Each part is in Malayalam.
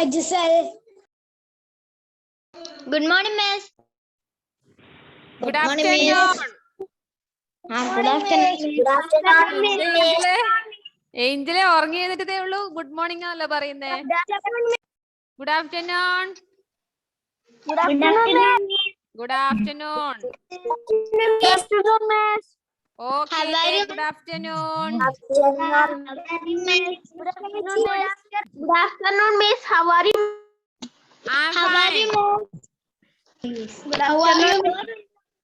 Ajisal. Good morning, Miss. Good afternoon. Good afternoon. Good afternoon. ഏഞ്ചലെ ഉറങ്ങി എഴുന്നിട്ടേ ഉള്ളൂ. ഗുഡ് മോർണിംഗ് ആണല്ലോ പറയുന്നേ. Good afternoon. Good afternoon. Good afternoon. Good afternoon, Miss. Okay. Good afternoon. Good afternoon, Miss. How are you? How are you, How are you?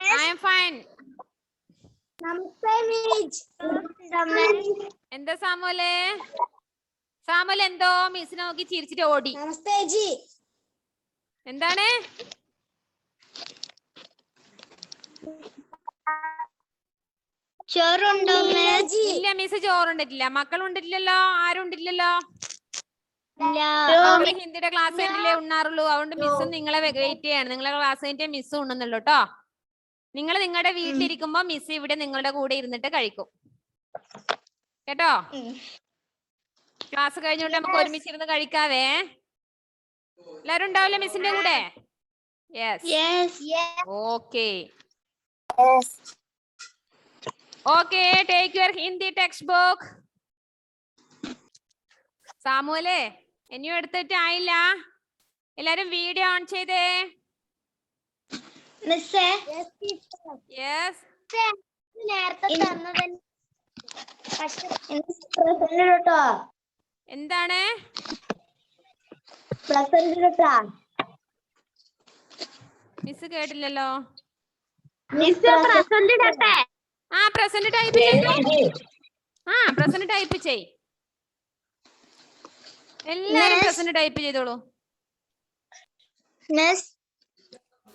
I am fine. Namaste, Miss. എന്താ സാമോലെ? സാമോൽ എന്തോ മിസ്സിനെ നോക്കി ചിരിച്ചിട്ട് ഓടി. Namaste, Ji. എന്താണ്? ചോറുണ്ടോ മിസ്? ഇല്ല മിസ് ചോറുണ്ടിട്ടില്ല. മക്കൾ ഉണ്ടിട്ടില്ലല്ലോ. ആരും ഉണ്ടിട്ടില്ലല്ലോ. ഹിന്ദിയുടെ ക്ലാസ് കഴിഞ്ഞില്ലേ ഉണ്ണാറുള്ളൂ. അതുകൊണ്ട് മിസ്സും നിങ്ങളെ വെയിറ്റ് ചെയ്യാണ്. നിങ്ങളെ ക്ലാസ് കഴിഞ്ഞിട്ട് മിസ് ഉണ്ണുന്നുള്ളൂ കേട്ടോ. നിങ്ങൾ നിങ്ങളുടെ വീട്ടിലിരിക്കുമ്പോ മിസ് ഇവിടെ നിങ്ങളുടെ കൂടെ ഇരുന്നിട്ട് കഴിക്കും കേട്ടോ. ക്ലാസ് കഴിഞ്ഞോണ്ട് നമുക്ക് ഒരുമിച്ചിരുന്ന് കഴിക്കാവേ. എല്ലാരും ഉണ്ടാവില്ലേ മിസ്സിന്റെ കൂടെ? Okay okay. Take your Hindi text book. സാമുവലേ ഇനിയും എടുത്തിട്ട് ആയില്ല. എല്ലാരും വീഡിയോ ഓൺ ചെയ്തേ. എന്താണ്? മിസ് കേട്ടില്ലല്ലോ. ആ പ്രസന്റ് ടൈപ്പ് ചെയ്തു. പ്രസന്റ് ടൈപ്പ് ചെയ്. എല്ലാരും പ്രസന്റ് ടൈപ്പ് ചെയ്തോളൂ.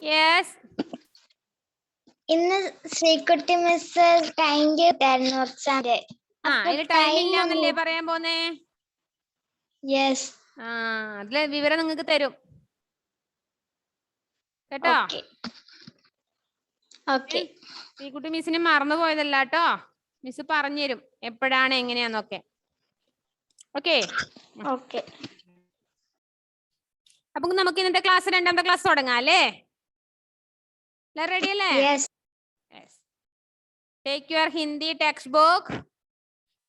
യെസ്. ഇന്ന് ശ്രീകുട്ടി മിസ് ടൈം എക്സാമിന്റെ. അതിന് ടൈം ഇല്ലാന്നല്ലേ പറയാൻ പോന്നേ? അതിലെ വിവരം നിങ്ങൾക്ക് തരും കേട്ടോ. ശ്രീകുട്ടി മിസ്സിന് മറന്നു പോയതല്ല കേട്ടോ. മിസ് പറഞ്ഞുതരും എപ്പോഴാണ് എങ്ങനെയാന്നൊക്കെ. ഓക്കെ. അപ്പൊ നമുക്ക് ഇന്നത്തെ ക്ലാസ് രണ്ടാമത്തെ ക്ലാസ് തുടങ്ങാം അല്ലേ? റെഡി അല്ലേ? Take your Hindi text book,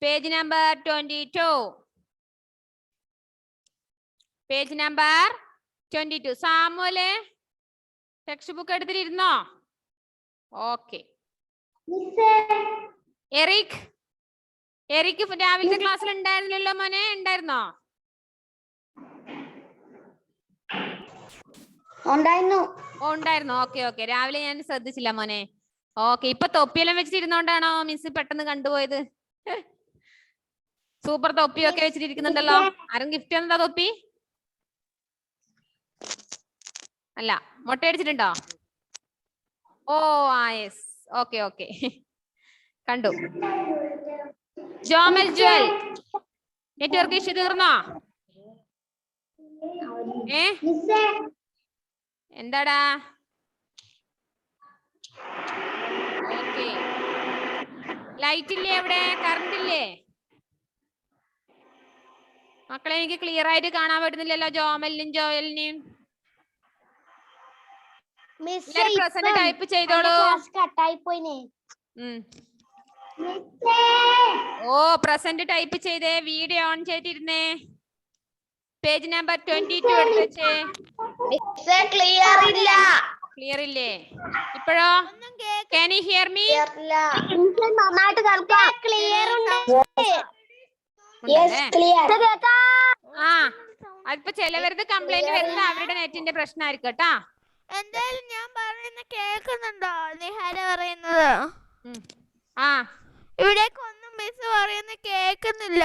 page number 22. Page number 22. സാമുവലെ ടെക്സ്റ്റ് ബുക്ക് എടുത്തിരുന്നോ? ഓക്കെ. എറിക് രാവിലത്തെ ക്ലാസ്സിൽ ഉണ്ടായിരുന്നില്ലല്ലോ മോനെ? ഉണ്ടായിരുന്നോ? ഉണ്ടായിരുന്നു. ഓക്കെ. രാവിലെ ഞാൻ ശ്രദ്ധിച്ചില്ല മോനെ. ഓക്കെ. ഇപ്പൊ തൊപ്പിയെല്ലാം വെച്ചിട്ടിരുന്നോണ്ടാണോ മിസ് പെട്ടെന്ന് കണ്ടുപോയത്? സൂപ്പർ തൊപ്പിയൊക്കെ വെച്ചിട്ടിരിക്കുന്നുണ്ടല്ലോ. ആരും ഗിഫ്റ്റ് തന്നതാ തൊപ്പി? അല്ല, മുട്ടയടിച്ചിട്ടുണ്ടോ? യെസ്. ഓക്കെ. കണ്ടു. ജോമൽ ജ്വൽ നെറ്റ്വർക്ക് ഇഷ്യൂ തീർന്നോ? എന്താടാ? ഓക്കെ. ലൈറ്റ് ഇല്ലേ അവിടെ? കറണ്ട് ഇല്ലേ? മക്കളെ എനിക്ക് ക്ലിയർ ആയിട്ട് കാണാൻ പറ്റുന്നില്ലല്ലോ ജോമലിനും ജോയലിനെയും. പ്രസന്റ് ടൈപ്പ് ചെയ്തോളൂ. പ്രസന്റ് ടൈപ്പ് ചെയ്തേ. വീഡിയോ ഓൺ ചെയ്തിരുന്നേ. പേജ് നമ്പർ 22 എടുത്ത് വെച്ചേ. ക്ലിയർ ഇല്ലേ ഇപ്പോഴോ? Can you hear me? അതിപ്പോ ചിലവരുടെ കംപ്ലൈന്റ് വരുന്നത് അവരുടെ നെറ്റിന്റെ പ്രശ്നമായിരിക്കും കേട്ടാ. എന്തായാലും ഞാൻ പറയുന്ന കേൾക്കുന്നുണ്ടോ നിഹാര പറയുന്നത്? ഇവിടേക്ക് ഒന്നും മിസ് പറയുന്ന കേൾക്കുന്നില്ല.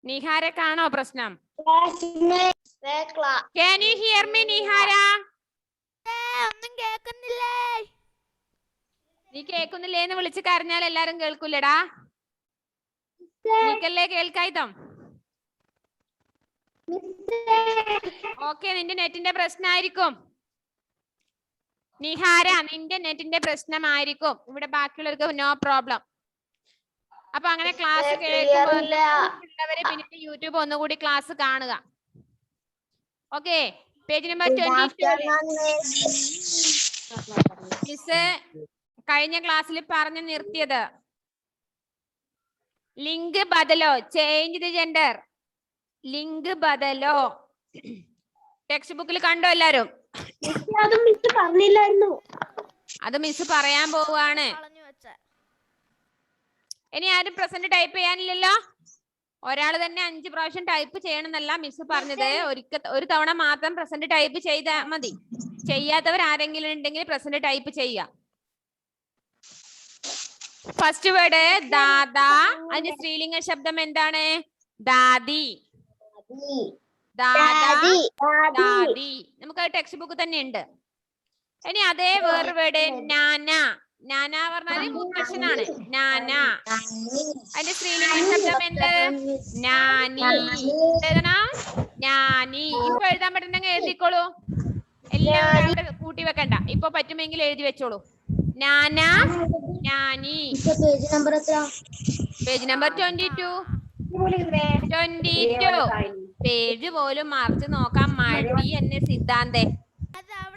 നിഹാരക്കാണോ പ്രശ്നം? Can you hear me, Nihara? ഒന്നും കേൾക്കുന്നില്ലേ? നീ കേൾക്കുന്നില്ലേന്ന് വിളിച്ച് കരഞ്ഞാൽ എല്ലാരും കേൾക്കൂലടാ. നീക്കല്ലേ കേൾക്കായിതം. ഓക്കെ, നിന്റെ നെറ്റിന്റെ പ്രശ്നമായിരിക്കും നിഹാര. നിന്റെ നെറ്റിന്റെ പ്രശ്നമായിരിക്കും. ഇവിടെ ബാക്കിയുള്ളവർക്ക് നോ പ്രോബ്ലം. അപ്പൊ അങ്ങനെ ക്ലാസ് കേൾക്കുമ്പോൾ പിന്നീട് യൂട്യൂബ് ഒന്നുകൂടി ക്ലാസ് കാണുക. Okay, page number 22. മിസ് കഴിഞ്ഞ ക്ലാസ്സിൽ പറഞ്ഞു നിർത്തിയത് ലിംഗ് ബദലോ, ചേഞ്ച് ദി ജെൻഡർ. ലിംഗ് ബദലോ ടെക്സ്റ്റ് ബുക്കിൽ കണ്ടോ എല്ലാരും? പറഞ്ഞില്ലായിരുന്നു. അത് മിസ് പറയാൻ പോവാണ്. ഇനി ആരും പ്രസന്റ് ടൈപ്പ് ചെയ്യാനില്ലല്ലോ? ഒരാൾ തന്നെ 5 പ്രാവശ്യം ടൈപ്പ് ചെയ്യണമെന്നല്ല മിസ് പറഞ്ഞത്. ഒരു തവണ മാത്രം പ്രസന്റ് ടൈപ്പ് ചെയ്താൽ മതി. ചെയ്യാത്തവർ ആരെങ്കിലും ഉണ്ടെങ്കിൽ പ്രസന്റ് ടൈപ്പ് ചെയ്യാം. First word Dada. അതിന്റെ സ്ത്രീലിംഗ ശബ്ദം എന്താണ്? ദാദി. ദാദി, ദാദി. നമുക്ക് ടെക്സ്റ്റ് ബുക്ക് തന്നെ ഉണ്ട്. ഇനി അതേ വേറെ വേർഡ് നാന. നാന പറഞ്ഞാല് മുത്തശ്ശനാണ്. നാന. അതിന്റെ സ്ത്രീലിംഗ ശബ്ദം എന്ത്? നാനി. നാനി. ഇപ്പൊ എഴുതാൻ പറ്റുന്നെങ്കിൽ എഴുതിക്കോളൂ. എല്ലാം കൂട്ടി വെക്കണ്ട. ഇപ്പൊ പറ്റുമെങ്കിൽ എഴുതി വെച്ചോളൂ. നാന, നാനി. Page number 22. പേജ് പോലും മറിച്ച് നോക്കാൻ മടി എന്നെ സിദ്ധാന്തേ.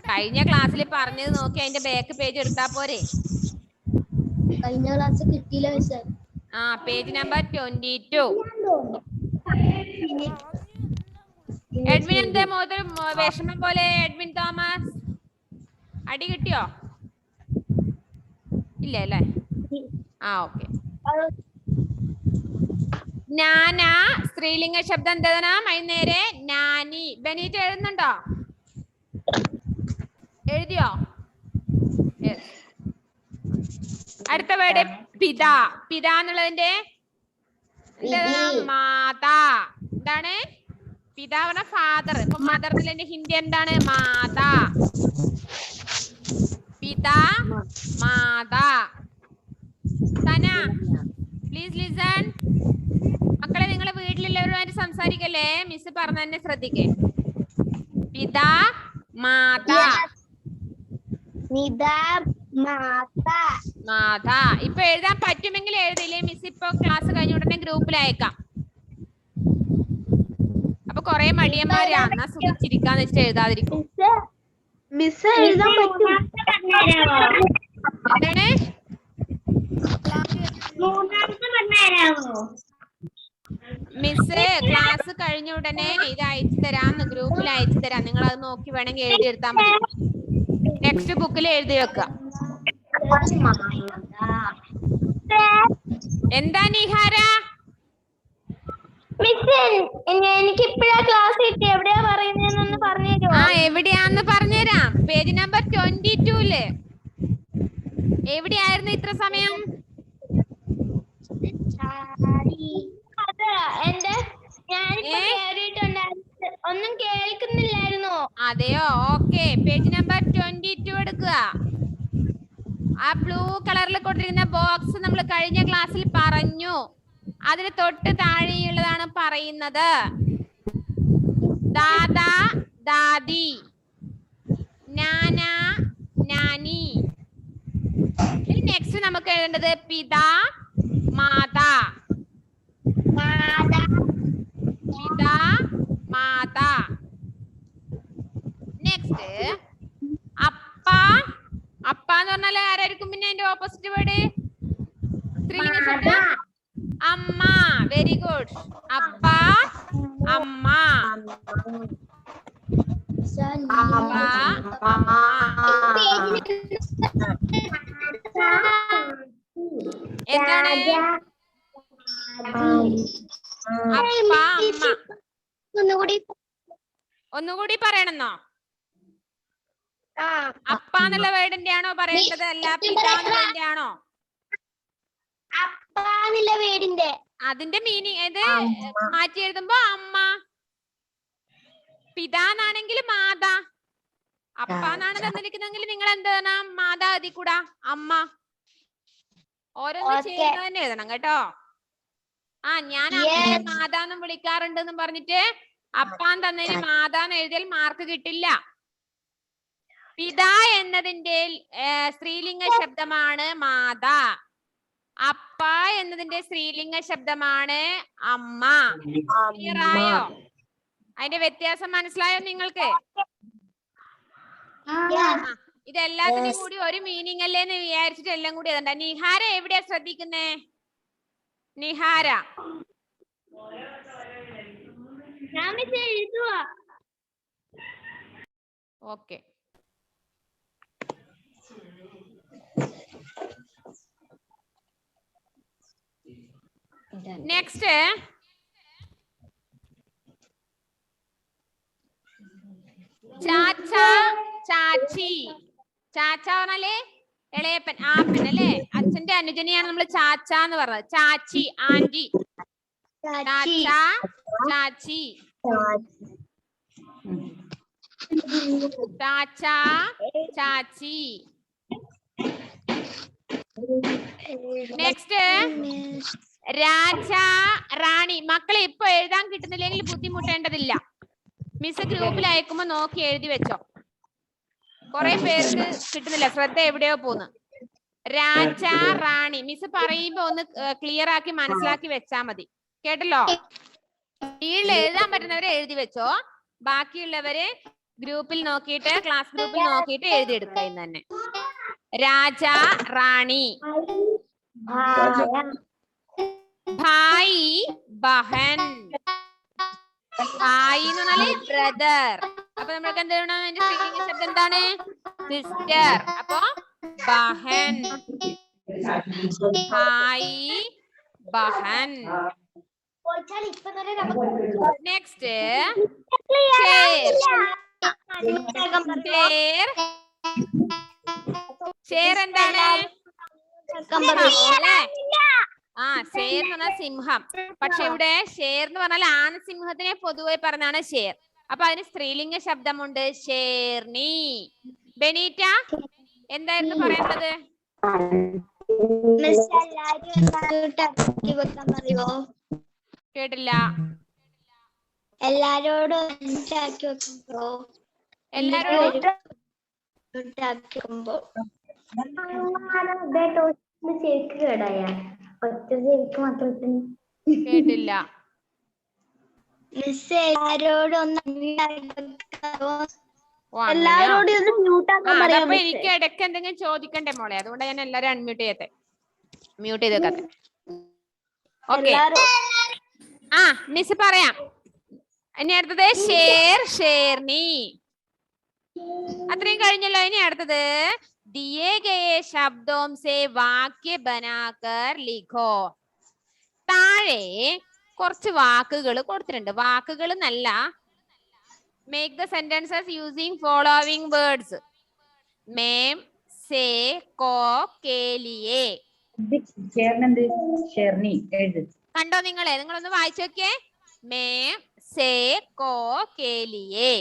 കഴിഞ്ഞ ക്ലാസ്സിൽ പറഞ്ഞത് നോക്കി അതിന്റെ ബാക്ക് പേജ് എടുത്താ പോരെ? കഴിഞ്ഞ ക്ലാസ് കിട്ടിയില്ല. Page number 22. എഡ്വിൻ എന്താ മോദൽ വിഷമം പോലെ? എഡ്വിൻ തോമസ് അടി കിട്ടിയോ? ഇല്ല അല്ലേ? ഓക്കെ. നാന സ്ത്രീലിംഗ ശബ്ദം എന്താണ്? വൈകുന്നേരെ നാനി. ബെനീറ്റ് എഴുതുന്നുണ്ടോ? എഴുതിയോ? അടുത്ത വേർഡ് പിതാ. പിതാ എന്നുള്ളതിന്റെ മാതാ. എന്താണ്? പിതാ പറഞ്ഞ ഫാദർ. ഇപ്പൊ മദർ എന്നുള്ളതിന്റെ ഹിന്ദി എന്താണ്? മാതാ. പിതാ, മാതാ. തന പ്ലീസ് ലിസൺ. മക്കളെ നിങ്ങളെ വീട്ടിലുള്ളവരുമായിട്ട് സംസാരിക്കല്ലേ? മിസ് പറഞ്ഞ തന്നെ ശ്രദ്ധിക്കേ. പിതാ, മാതാ. മാതാ. ഇപ്പൊ എഴുതാൻ പറ്റുമെങ്കിൽ എഴുതില്ലേ? മിസ് ഇപ്പൊ ക്ലാസ് കഴിഞ്ഞ ഉടനെ ഗ്രൂപ്പിൽ അയക്കാം. അപ്പൊ കൊറേ മടിയന്മാരാണ് സുഖിച്ചിരിക്കാന്ന് വെച്ചിട്ട് എഴുതാതിരിക്കും. മിസ് എഴുതാൻ പറ്റും. എന്താണ്? മിസ് ക്ലാസ് കഴിഞ്ഞ ഉടനെ ഇത് അയച്ചു തരാം, ഗ്രൂപ്പിൽ അയച്ചു തരാം. നിങ്ങൾ അത് നോക്കി വേണമെങ്കിൽ എഴുതി എടുത്താൽ മതി. ടെക്സ്റ്റ് ബുക്കിൽ എഴുതി വെക്കുക. എന്താ നിഹാര? എനിക്ക് ഇപ്പഴാ ക്ലാസ് കിട്ടി. എവിടെയാ പറയുന്നതെന്നൊന്ന് പറഞ്ഞു. എവിടെയാന്ന് പറഞ്ഞുതരാം. പേജ് നമ്പർ 22 എവിടെയായിരുന്നു ഇത്ര സമയം? എന്റെ ഒന്നും കേൾക്കുന്നില്ലായിരുന്നു. അതെയോ? ഓക്കെ, പേജ് നമ്പർ 22 എടുക്കുക. ആ ബ്ലൂ കളറിൽ കൊടുത്തിരിക്കുന്ന ബോക്സ് നമ്മൾ കഴിഞ്ഞ ക്ലാസ്സിൽ പറഞ്ഞു. അതിന് തൊട്ട് താഴെയുള്ളതാണ് പറയുന്നത്. ദാദാ, ദാദി. നാന, നാനി. നെക്സ്റ്റ് നമുക്ക് എഴുതേണ്ടത് പിതാ, മാതാ. പിതാ, മാതാ. നെക്സ്റ്റ് അപ്പ. അപ്പ എന്ന് പറഞ്ഞാൽ ആരായിരിക്കും പിന്നെ അതിന്റെ ഓപ്പോസിറ്റ് വേർഡ്? സ്ത്രീലിംഗ ശബ്ദം അമ്മ. Very good. അപ്പ, അമ്മ. എന്താണ്? അപ്പ, അമ്മ. ഒന്നുകൂടി പറയണമെന്നോ? അപ്പ എന്നുള്ള വേർഡിന്റെ ആണോ പറയേണ്ടത്? അല്ല പിതാ എന്നുള്ളതിന്റെ ആണോ? വീടിന്റെ അതിന്റെ മീനിങ് ഏത്? മാറ്റി എഴുതുമ്പോ അമ്മ. പിതാന്നാണെങ്കിൽ മാതാ. അപ്പാന്നാണ് തന്നിരിക്കുന്നെങ്കിൽ നിങ്ങൾ എന്ത് എഴുതണം? മാതാ അതി കൂടാ അമ്മ. ഓരോന്ന് ചേർന്ന് തന്നെ എഴുതണം കേട്ടോ. ഞാൻ അമ്മയെ മാതാന്നും വിളിക്കാറുണ്ടെന്നും പറഞ്ഞിട്ട് അപ്പാൻ തന്നതിന് മാതാന്ന് എഴുതിയാൽ മാർക്ക് കിട്ടില്ല. പിതാ എന്നതിന്റെ സ്ത്രീലിംഗ ശബ്ദമാണ് മാതാ. അപ്പ എന്നതിന്റെ സ്ത്രീലിംഗ ശബ്ദമാണ് അമ്മ. ക്ലിയർ ആയോ? അതിന്റെ വ്യത്യാസം മനസ്സിലായോ നിങ്ങൾക്ക്? ഇതെല്ലാത്തിനും കൂടി ഒരു മീനിങ് അല്ലേന്ന് വിചാരിച്ചിട്ട് എല്ലാം കൂടി അതുണ്ട്. നിഹാര എവിടെയാ ശ്രദ്ധിക്കുന്നേ? നിഹാര ഓക്കെ. നെക്സ്റ്റ് ചാച്ച ചാച്ചി. ചാച്ച പറഞ്ഞാല് ഇളയപ്പൻ, ആപ്പൻ അല്ലേ? അച്ഛന്റെ അനുജനെയാണ് നമ്മൾ ചാച്ച എന്ന് പറഞ്ഞത്. ചാച്ചി ആന്റി. ചാച്ച ചാച്ചി. ചാച്ച ചാച്ചി. നെക്സ്റ്റ് രാജ റാണി. മക്കളെ ഇപ്പൊ എഴുതാൻ കിട്ടുന്നില്ലെങ്കിൽ ബുദ്ധിമുട്ടേണ്ടതില്ല. മിസ് ഗ്രൂപ്പിൽ അയക്കുമ്പോ നോക്കി എഴുതി വെച്ചോ. കുറെ പേർക്ക് കിട്ടുന്നില്ല, ശ്രദ്ധ എവിടെയോ പോന്ന്. രാജ റാണി മിസ് പറയുമ്പോ ഒന്ന് ക്ലിയർ ആക്കി മനസ്സിലാക്കി വെച്ചാ മതി. കേട്ടല്ലോ? വീട്ടിൽ എഴുതാൻ പറ്റുന്നവരെ എഴുതി വെച്ചോ. ബാക്കിയുള്ളവര് ഗ്രൂപ്പിൽ നോക്കിയിട്ട്, ക്ലാസ് ഗ്രൂപ്പിൽ നോക്കിയിട്ട് എഴുതിയെടുക്കുക ഇന്ന് തന്നെ. രാജ റാണി. ഭായി ബഹൻ. ഭായി എന്ന് പറഞ്ഞാല് ബ്രദർ. അപ്പൊ നമ്മൾക്ക് എന്താണ് അതിന്റെ സ്ത്രീലിംഗ ശബ്ദം? എന്താണ്? സിസ്റ്റർ. അപ്പൊ ബഹൻ. ഭായി ബഹൻ. നെക്സ്റ്റ് ഷേർ എന്താണ്? ആ ഷേർ എന്ന് പറഞ്ഞാൽ സിംഹം. പക്ഷെ ഇവിടെ ഷേർ എന്ന് പറഞ്ഞാൽ ആൺസിംഹത്തിനെ പൊതുവെ പറഞ്ഞാണ് ഷേർ. അപ്പൊ അതിന് സ്ത്രീലിംഗ ശബ്ദമുണ്ട്, ഷേർണി. ബെനീറ്റ എന്തായിരുന്നു പറയുന്നത്? കേട്ടില്ല. എല്ലാരോടും കേട്ടില്ല. മിസ് എല്ലാരോടും അപ്പൊ എനിക്ക് ഇടയ്ക്ക് എന്തെങ്കിലും ചോദിക്കണ്ടേ മോളെ? അതുകൊണ്ടാണ് ഞാൻ എല്ലാരും അൺമ്യൂട്ട് ചെയ്തേ. മ്യൂട്ട് ചെയ്തേക്കട്ടെ. ഓക്കെ. ആ മിസ് പറയാം. ഇനി അടുത്തത് ഷേർ ഷേർണി. അത്രയും കഴിഞ്ഞല്ലോ. ഇനി അടുത്തത് ദിയേ ഗയേ ശബ്ദോം സേ വാക്യ ബനാകർ ലിഖോ. താഴെ കുറച്ച് വാക്കുകൾ കൊടുത്തിട്ടുണ്ട്. വാക്കുകൾ നല്ല make the sentences using following words. മേം സേ കോ കേലിയേ. കണ്ടോ നിങ്ങളെ? നിങ്ങളൊന്ന് വായിച്ചു നോക്കിയേ. മേം സേ കോ കേലിയേ.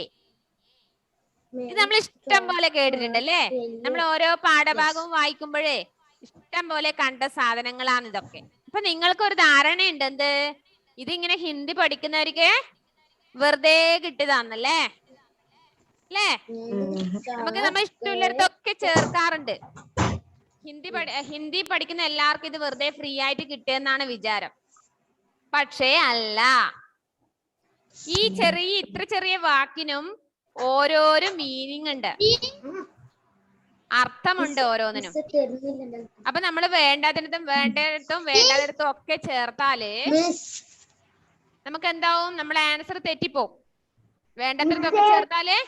ഇത് നമ്മൾ ഇഷ്ടം പോലെ കേട്ടിട്ടുണ്ട് അല്ലേ? നമ്മൾ ഓരോ പാഠഭാഗവും വായിക്കുമ്പോഴേ ഇഷ്ടം പോലെ കണ്ട സാധനങ്ങളാണ് ഇതൊക്കെ. അപ്പൊ നിങ്ങൾക്കൊരു ധാരണയുണ്ട് എന്ത്? ഇതിങ്ങനെ ഹിന്ദി പഠിക്കുന്നവർക്ക് വെറുതെ കിട്ടിയതാന്നല്ലേ? അല്ലേ? നമുക്ക് നമ്മൾ ഇഷ്ടമുള്ളിടത്തൊക്കെ ചേർക്കാറുണ്ട്. ഹിന്ദി പഠിക്കുന്ന എല്ലാവർക്കും ഇത് വെറുതെ ഫ്രീ ആയിട്ട് കിട്ടിയെന്നാണ് വിചാരം. പക്ഷേ അല്ല. ഈ ഇത്ര ചെറിയ വാക്കിനും ഓരോരോ മീനിങ് ഉണ്ട്, അർത്ഥമുണ്ട് ഓരോന്നിനും. അപ്പൊ നമ്മൾ വേണ്ടതിടത്തും വേണ്ടാതിടത്തും ഒക്കെ ചേർത്താല് നമുക്ക് എന്താവും? നമ്മളെ ആൻസർ തെറ്റിപ്പോവും. വേണ്ടതിടത്തൊക്കെ ചേർത്താല്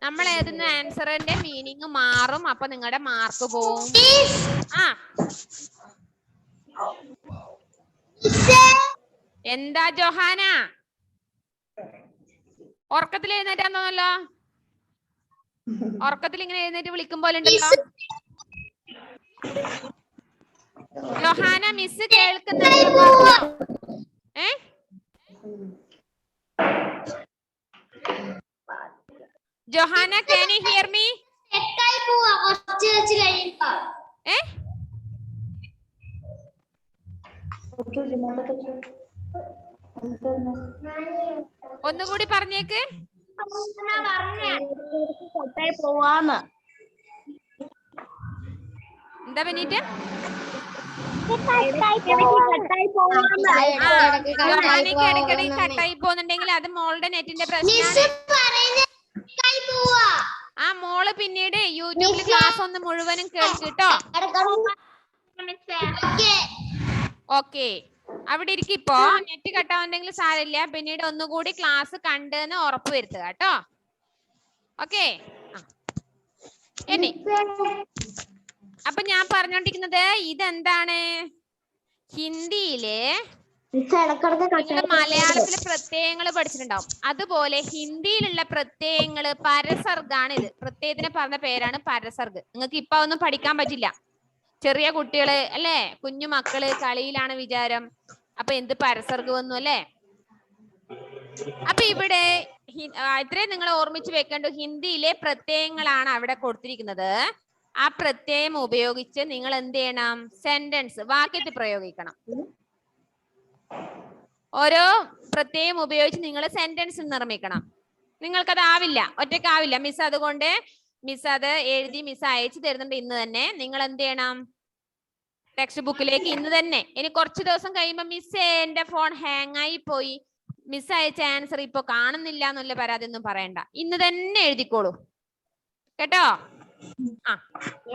നമ്മൾ എഴുതുന്ന ആൻസറിന്റെ മീനിങ് മാറും. അപ്പൊ നിങ്ങളുടെ മാർക്ക് പോവും. ആ എന്താ ജോഹാന? ഉറക്കത്തിൽ എഴുന്നേറ്റാന്നല്ലോ. ഉറക്കത്തിൽ ഇങ്ങനെ എഴുന്നേറ്റ് വിളിക്കും പോലെ ഉണ്ടല്ലോ. ജോഹാന മിസ് കേൾക്കുന്നുണ്ടോ? Johanna, can you hear me? ഒന്നുകൂടി പറഞ്ഞേക്ക്. എന്താ പിന്നീട്ട് ജോഹാനിക്ക് ഇടയ്ക്കിടയ്ക്ക് കട്ടായി പോകുന്നുണ്ടെങ്കിൽ അത് മോളുടെ നെറ്റിന്റെ പ്രശ്നമാണ്. ആ മോള് പിന്നീട് യൂട്യൂബിൽ ക്ലാസ് ഒന്ന് മുഴുവനും കേൾക്കിട്ടോ. ഓക്കെ, അവിടെ ഇരിക്കിപ്പോ. നെറ്റ് കട്ടാവുണ്ടെങ്കിൽ സാരമില്ല, പിന്നീട് ഒന്നുകൂടി ക്ലാസ് കണ്ടെന്ന് ഉറപ്പ് വരുത്തുക കേട്ടോ. ഓക്കെ, ഇനി അപ്പൊ ഞാൻ പറഞ്ഞോണ്ടിരിക്കുന്നത് ഇതെന്താണ്, ഹിന്ദിയില് നിങ്ങൾ മലയാളത്തിലെ പ്രത്യയങ്ങൾ പഠിച്ചിട്ടുണ്ടാവും, അതുപോലെ ഹിന്ദിയിലുള്ള പ്രത്യയങ്ങള് പരസർഗാണ്. ഇത് പ്രത്യയത്തിന് പറഞ്ഞ പേരാണ് പരസർഗ്. നിങ്ങൾക്ക് ഇപ്പൊ ഒന്നും പഠിക്കാൻ പറ്റില്ല, ചെറിയ കുട്ടികള് അല്ലേ, കുഞ്ഞു മക്കള് കളിയിലാണ് വിചാരം. അപ്പൊ എന്ത് പരസർഗ് വന്നു അല്ലേ. അപ്പൊ ഇവിടെ ഇത്രയും നിങ്ങൾ ഓർമ്മിച്ച് വെക്കേണ്ടു, ഹിന്ദിയിലെ പ്രത്യയങ്ങളാണ് അവിടെ കൊടുത്തിരിക്കുന്നത്. ആ പ്രത്യയം ഉപയോഗിച്ച് നിങ്ങൾ എന്ത് ചെയ്യണം, സെന്റൻസ് വാക്യത്തിൽ പ്രയോഗിക്കണം. ഓരോ പ്രത്യയം ഉപയോഗിച്ച് നിങ്ങൾ സെന്റൻസ് നിർമ്മിക്കണം. നിങ്ങൾക്കത് ആവില്ല, ഒറ്റയ്ക്കാവില്ല. മിസ് അതുകൊണ്ട് മിസ് അത് എഴുതി മിസ് അയച്ചു തരുന്നുണ്ട് ഇന്ന് തന്നെ. നിങ്ങൾ എന്ത് ചെയ്യണം, ടെക്സ്റ്റ് ബുക്കിലേക്ക് ഇന്ന് തന്നെ. ഇനി കുറച്ച് ദിവസം കഴിയുമ്പോൾ മിസ് എന്റെ ഫോൺ ഹാങ് ആയി പോയി, മിസ് അയച്ച ആൻസർ ഇപ്പൊ കാണുന്നില്ല എന്നുള്ള പരാതി ഒന്നും പറയണ്ട, ഇന്ന് തന്നെ എഴുതിക്കോളൂ കേട്ടോ. ആ,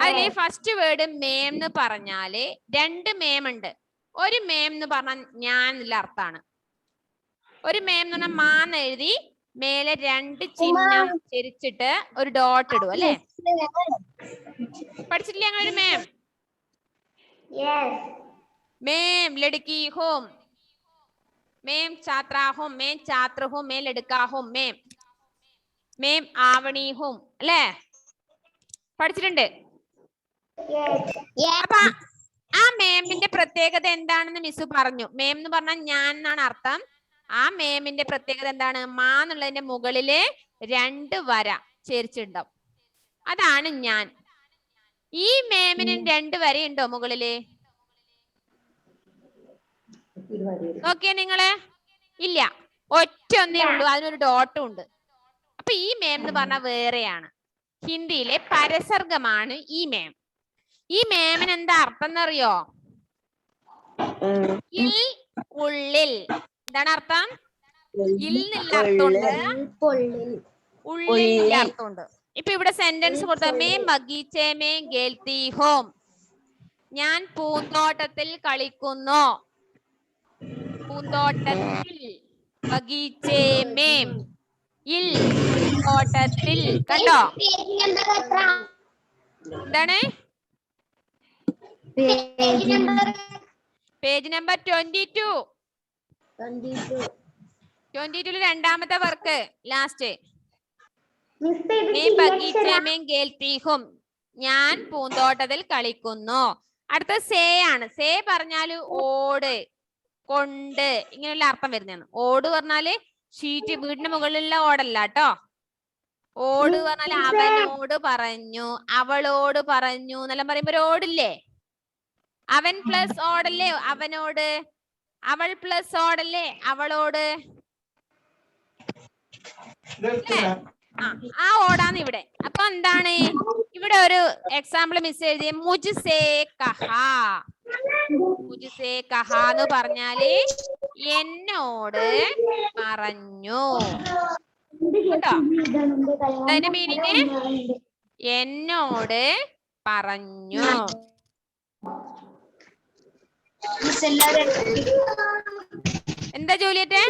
അതിലെ ഫസ്റ്റ് വേർഡ് മേം എന്ന് പറഞ്ഞാല് രണ്ട് മേം ഉണ്ട്. ഒരു മേം എന്ന് പറഞ്ഞാൽ ഞാൻ എന്നുള്ള അർത്ഥാണ്. ഒരു മേം എന്ന് പറഞ്ഞാൽ മാന്ന് എഴുതി മേലെ രണ്ട് ചിഹ്നം ചെരിച്ചിട്ട് ഒരു ഡോട്ട് ഇടും അല്ലെ. പഠിച്ചിട്ടില്ലേ അങ്ങനെ ഒരു മേം? മേം ലड़की ഹോം, മേം ഛാത്ര ഹോം, മേം ഛാത്ര ഹോം, മേം ലड़का ഹോം, മേം മേം ആവണി ഹോം അല്ലേ, പഠിച്ചിട്ടുണ്ട്. അപ്പൊ ആ മേമിന്റെ പ്രത്യേകത എന്താണെന്ന് മിസ് പറഞ്ഞു. മേം എന്ന് പറഞ്ഞാൽ ഞാൻ എന്നാണ് അർത്ഥം. ആ മേമിന്റെ പ്രത്യേകത എന്താണ്, മാ എന്നുള്ളതിന്റെ മുകളില് രണ്ട് വര ചേർച്ചിട്ടുണ്ടാവും, അതാണ് ഞാൻ. ഈ മേമിന് രണ്ട് വരയുണ്ടോ മുകളില്? നോക്കിയേ നിങ്ങള്, ഇല്ല, ഒറ്റ ഒന്നേ ഉള്ളൂ, അതിനൊരു ഡോട്ടും ഉണ്ട്. അപ്പൊ ഈ മേം എന്ന് പറഞ്ഞാൽ വേറെയാണ്, ഹിന്ദിയിലെ പരസർഗമാണ് ഈ മേം. ഈ മേമിന് എന്താ അർത്ഥം എന്നറിയോ? ഇൽ, ഉള്ളിൽ. എന്താണ് അർത്ഥം? ഇൽ എന്നുള്ള അർത്ഥമുണ്ട്, ഉള്ളിൽ അർത്ഥമുണ്ട്. ഇപ്പൊ ഇവിടെ സെന്റൻസ് കൊടുത്ത മേം ബഗീച്ചേ മേ ഖേൽത്തി ഹൂം, ഞാൻ പൂന്തോട്ടത്തിൽ കളിക്കുന്നു. പൂന്തോട്ടത്തിൽ, ബഗീച്ചേ മേം, ഇൽ തോട്ടത്തിൽ. കണ്ടോ? എന്താണ് പേജ് നമ്പർ 22. 22 രണ്ടാമത്തെ വർക്ക് ലാസ്റ്റ്. ഞാൻ പൂന്തോട്ടത്തിൽ കളിക്കുന്നു. അടുത്ത സേ ആണ്. സേ പറഞ്ഞാല് ഓട്, കൊണ്ട്, ഇങ്ങനെയുള്ള അർത്ഥം വരുന്നതാണ്. ഓട് പറഞ്ഞാല് ഷീറ്റ്, വീടിന്റെ മുകളിലുള്ള ഓടല്ല കേട്ടോ. ഓട് പറഞ്ഞാല് അവനോട് പറഞ്ഞു, അവളോട് പറഞ്ഞു എന്നെല്ലാം പറയുമ്പോ ഒരു ഓടില്ലേ. അവൻ പ്ലസ് ഓടല്ലേ അവനോട്, അവൾ പ്ലസ് ഓടല്ലേ അവളോട്. ആ ഓടാന്ന് ഇവിടെ. അപ്പൊ എന്താണ് ഇവിടെ ഒരു എക്സാമ്പിൾ മിസ് എഴുതിയ, മുജ്സേ കഹാ. മുജ്സേ കഹാ എന്ന് പറഞ്ഞാല് എന്നോട് പറഞ്ഞു കേട്ടോ. അതിന്റെ മീനിങ് എന്നോട് പറഞ്ഞു. എന്താ ജൂലിയറ്റെ?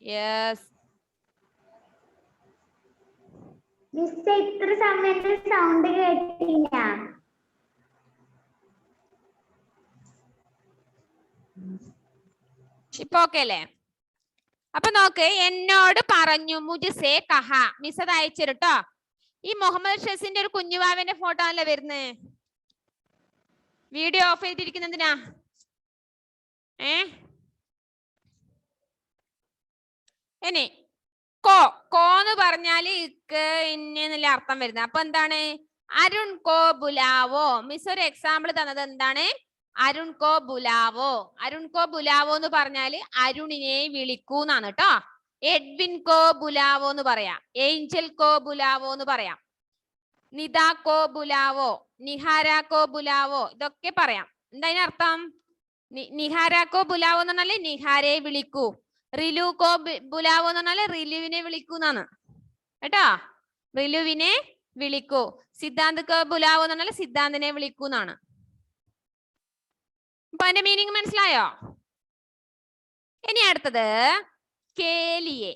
യെസ്. ഇത്ര സമയത്ത് സൗണ്ട് കേട്ടില്ല. ഇപ്പൊ ഓക്കെ അല്ലേ? അപ്പൊ നോക്ക്, എന്നോട് പറഞ്ഞു, മുജ്സേ കഹാ. മിസ് അത് അയച്ചിട്ടോ. ഈ മുഹമ്മദ് ഷെസിന്റെ ഒരു കുഞ്ഞുവാവന്റെ ഫോട്ടോ അല്ലേ വരുന്നത്? വീഡിയോ ഓഫ് ചെയ്തിരിക്കുന്നതിനാ? ഇനി കോ, കോന്ന് പറഞ്ഞാല് ഇക്ക് എന്നുള്ള അർത്ഥം വരുന്നത്. അപ്പൊ എന്താണ്? അരുൺ കോ ബുലാവോ. മിസ് ഒരു എക്സാമ്പിൾ തന്നത് എന്താണ്? അരുൺ കോ ബുലാവോ. അരുൺ കോ ബുലാവോ എന്ന് പറഞ്ഞാല് അരുണിനെ വിളിക്കൂന്നാണ് കേട്ടോ. എഡ്വിൻ കോ ബുലാവോ എന്ന് പറയാം. ഏഞ്ചൽ കോ ബുലാവോ എന്ന് പറയാം. നിത കോ ബുലാവോ, നിഹാര കോ ബുലാവോ, ഇതൊക്കെ പറയാം. എന്താ അതിനർത്ഥം? നിഹാര കോ ബുലാവോ എന്ന് പറഞ്ഞാല് നിഹാരയെ വിളിക്കൂ. റിലു കോ ബുലാവോ എന്ന് പറഞ്ഞാല് റിലുവിനെ വിളിക്കൂന്നാണ് കേട്ടോ. റിലുവിനെ വിളിക്കൂ. സിദ്ധാന്ത് കോ ബുലാവോ എന്ന് പറഞ്ഞാല് സിദ്ധാന്തിനെ വിളിക്കൂന്നാണ്. അപ്പൊ അതിന്റെ മീനിങ് മനസ്സിലായോ? ഇനി അടുത്തത് കേലിയെ.